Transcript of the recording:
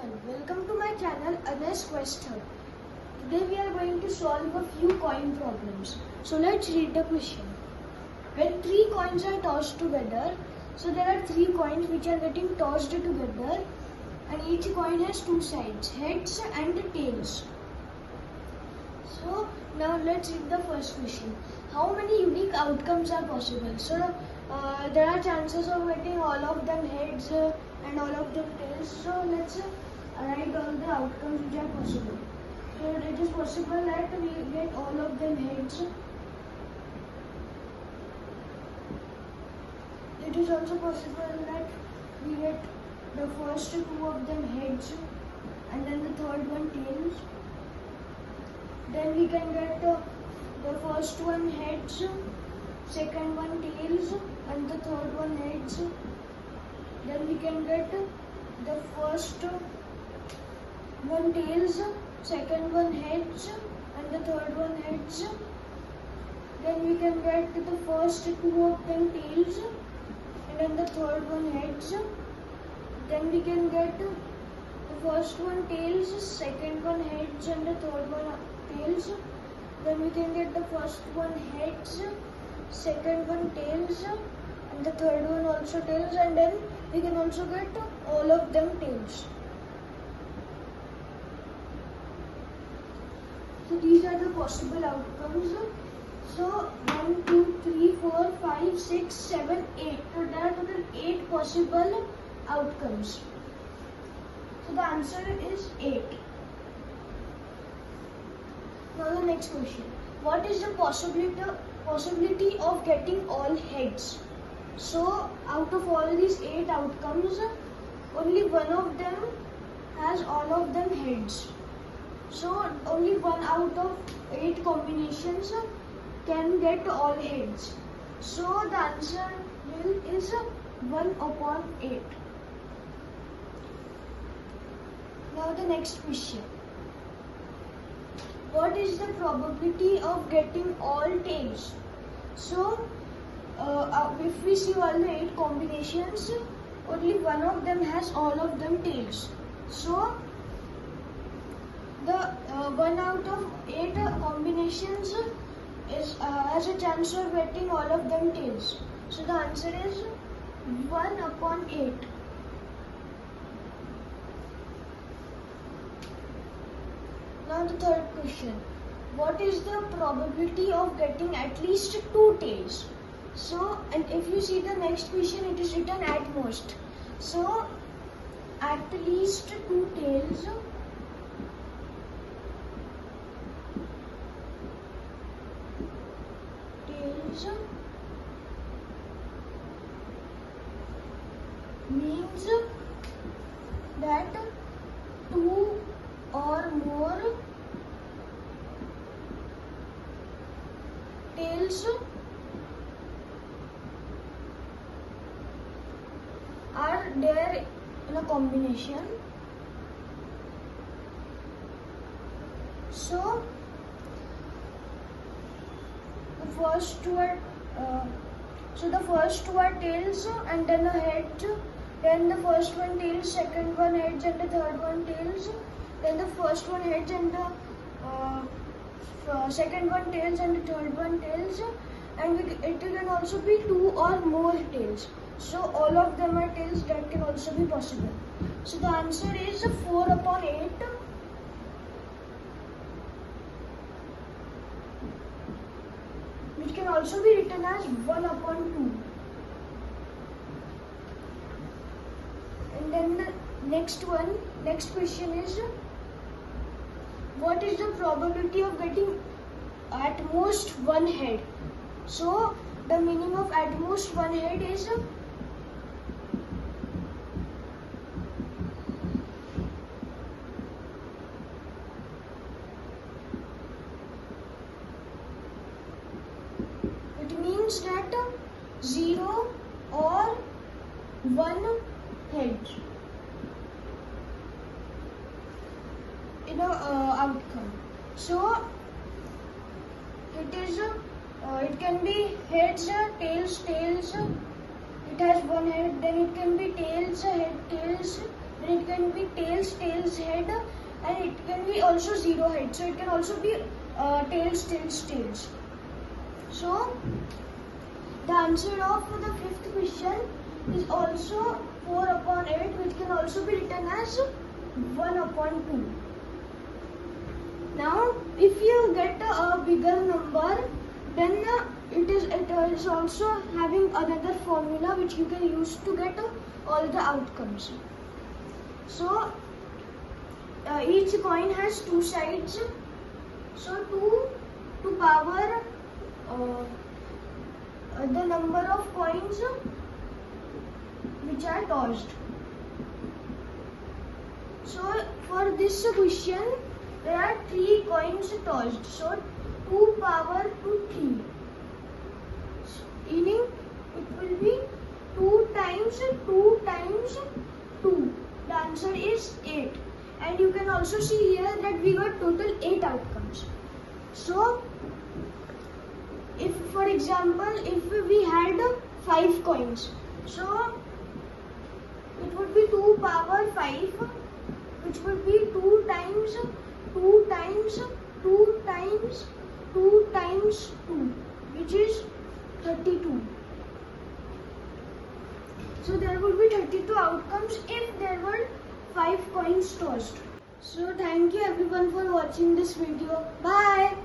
everyone, welcome to my channel Anas Quest Hub. Today we are going to solve a few coin problems. So let's read the question. When three coins are tossed together, so there are three coins which are getting tossed together and each coin has two sides, heads and tails. So now let's read the first question. How many unique outcomes are possible? So there are chances of getting all of them heads and all of them tails. So let's write all the outcomes which are possible. So it is possible that we get all of them heads. It is also possible that we get the first two of them heads and then the third one tails. Then we can get the first one heads, second one tails and the third one heads. Then we can get the first one tails, second one heads and the third one heads. Then we can get the first two of them tails and then the third one heads. Then we can get the first one tails, second one heads and the third one tails. Then we can get the first one heads, second one tails and the third one also tails, and then we can also get all of them tails. So these are the possible outcomes. So 1, 2, 3, 4, 5, 6, 7, 8. So there are total 8 possible outcomes. So the answer is 8. Now the next question. What is the possibility of getting all heads? So out of all these 8 outcomes, only one of them has all of them heads. So only 1 out of 8 combinations can get all heads. So the answer is 1 upon 8. Now the next question. What is the probability of getting all tails? So if we see all the 8 combinations, only one of them has all of them tails. So the 1 out of 8 combinations has a chance of getting all of them tails. So the answer is 1 upon 8. Now the third question. What is the probability of getting at least 2 tails? So, and if you see the next question, it is written at most. So, at least 2 tails. Means that 2 or more tails are there in a combination. So the first two are tails and then a head. Then the first one tails, second one heads and the third one tails. Then the first one heads and the second one tails and the third one tails. And it can also be 2 or more tails. So all of them are tails, that can also be possible. So the answer is 4 upon 8. Which can also be written as 1 upon 2. And then the next question is, what is the probability of getting at most 1 head? So the meaning of at most 1 head is it means that 0 or 1 head in a outcome. So it is it can be heads, tails. It has 1 head. Then it can be tails, head, tails. then it can be tails, head, and it can be also 0 head. So it can also be tails. So the answer of the 5th question is also 4 upon 8, which can also be written as 1 upon 2. Now, if you get a bigger number, then it is also having another formula which you can use to get all the outcomes. So, each coin has 2 sides. So, 2 to power the number of coins which are tossed. So, for this question, there are 3 coins tossed. So, 2 power to 3. Meaning it will be 2 times 2 times 2. The answer is 8. And you can also see here that we got total 8 outcomes. So, if for example, if we had 5 coins, so it would be 2 power 5, which would be 2 times 2 times 2 times 2 times 2, which is 32. So there would be 32 outcomes if there were 5 coins tossed. So thank you everyone for watching this video. Bye.